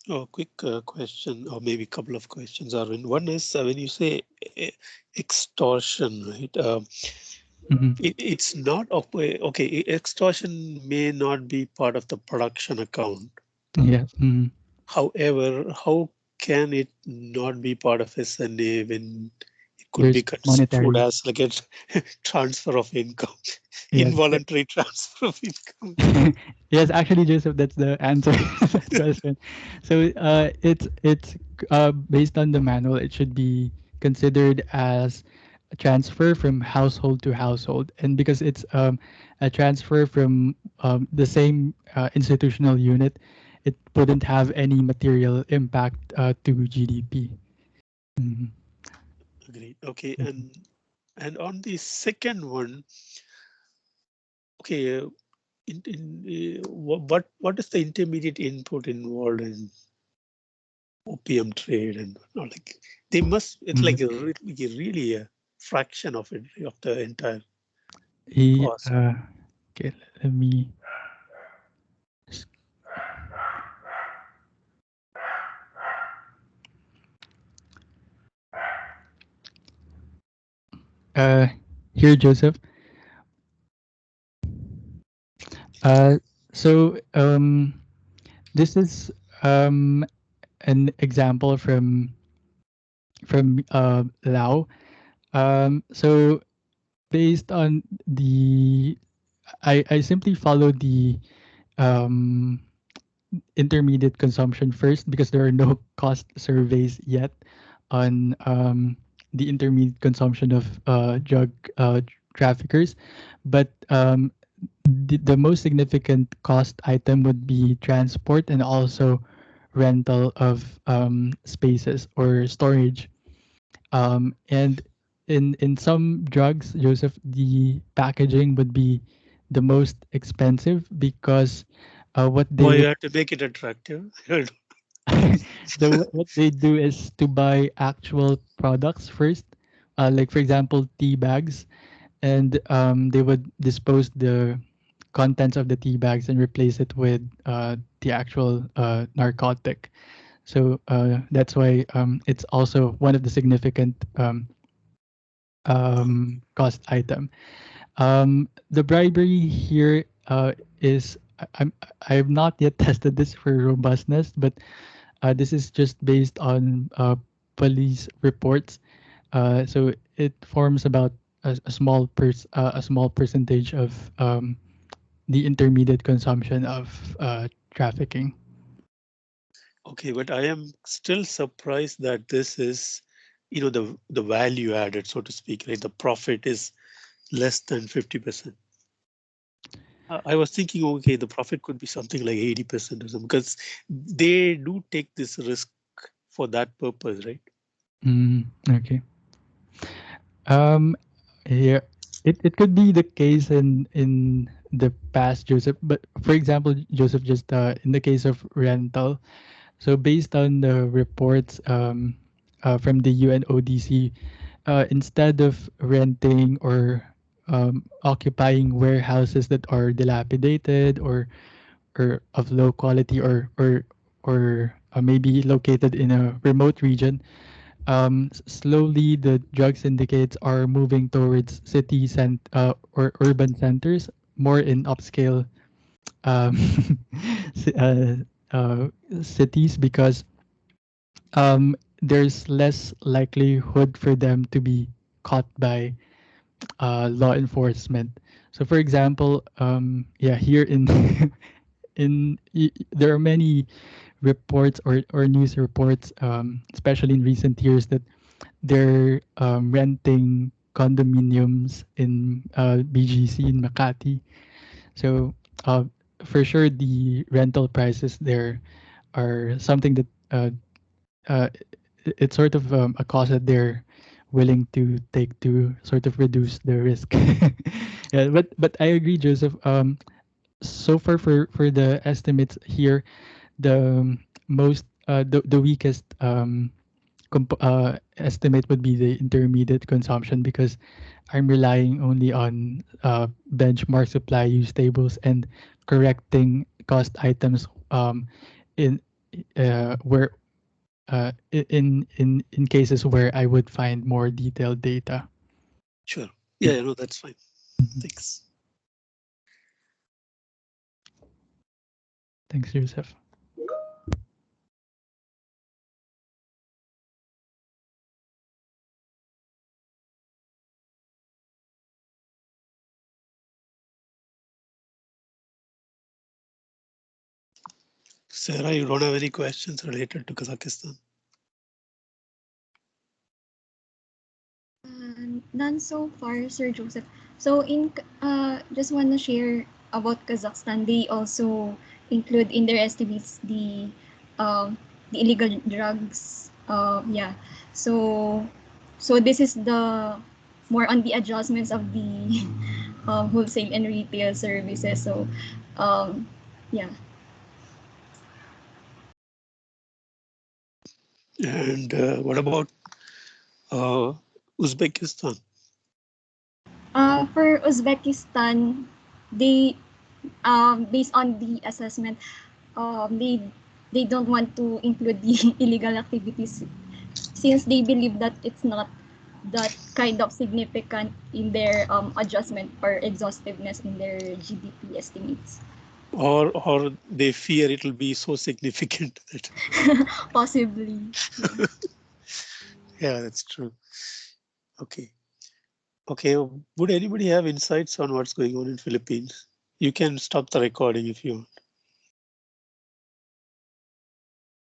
Oh, quick question, or maybe a couple of questions, Arvind. One is when you say e- extortion, right? Hmm. It's not okay. Extortion may not be part of the production account. Yeah. Hmm. However, how can it not be part of SNA when it could be There's construed monetary. as like a transfer of income, Yes. involuntary transfer of income? Yes, actually, Joseph, that's the answer to that question. So, it's based on the manual. It should be considered as a transfer from household to household, and because it's a transfer from the same institutional unit, it wouldn't have any material impact to GDP. Mhm. Agreed. Okay, and on the second one, okay, what is the intermediate input involved in opium trade and not like they must it's Mhm. like really a fraction of it of the entire He, cost. okay, let me. Uh, Here, Joseph. Uh, so this is um, an example from Lao. So based on the, I simply follow the um, intermediate consumption first because there are no cost surveys yet on the intermediate consumption of drug traffickers, but the most significant cost item would be transport and also rental of spaces or storage. And in some drugs, Joseph, the packaging would be the most expensive because what they Why you would have to make it attractive? so what they do is to buy actual products first, like for example tea bags, and they would dispose the contents of the tea bags and replace it with the actual narcotic. So that's why it's also one of the significant cost item. The bribery here is I have not yet tested this for robustness, but this is just based on police reports. So it forms about a small percentage of the intermediate consumption of trafficking. Okay, but I am still surprised that this is, the value added, so to speak, right? The profit is less than 50%. I was thinking, okay, the profit could be something like 80% or something, because they do take this risk for that purpose, right? Okay. Um, yeah, it could be the case in the past, Joseph. But for example, Joseph, just in the case of rental, so based on the reports from the UNODC, instead of renting or occupying warehouses that are dilapidated or of low quality or maybe located in a remote region, slowly the drug syndicates are moving towards cities and or urban centers, more in upscale um, ci- cities because there's less likelihood for them to be caught by law enforcement. So, for example, yeah, here in there are many reports or news reports, especially in recent years, that they're renting condominiums in BGC in Makati. So, uh, for sure, the rental prices there are something that uh, it's sort of a cost that they're willing to take to sort of reduce the risk. Yeah, but I agree, Joseph. So far for the estimates here, the most the weakest estimate would be the intermediate consumption because I'm relying only on benchmark supply use tables and correcting cost items in where in cases where I would find more detailed data. Sure. Yeah, no, that's fine. Mhm. Thanks. Thanks, Joseph. Sarah, you don't have any questions related to Kazakhstan? None so far, Sir Joseph. So just want to share about Kazakhstan. They also include in their estimates the illegal drugs. Yeah. So this is the more on the adjustments of the wholesale and retail services. So um, yeah. And what about uh, Uzbekistan? For Uzbekistan, they based on the assessment, they don't want to include the illegal activities since they believe that it's not that kind of significant in their adjustment or exhaustiveness in their GDP estimates. Or they fear it'll be so significant that Possibly. Yeah. yeah, that's true. Okay. Okay. Would anybody have insights on what's going on in Philippines? You can stop the recording if you want.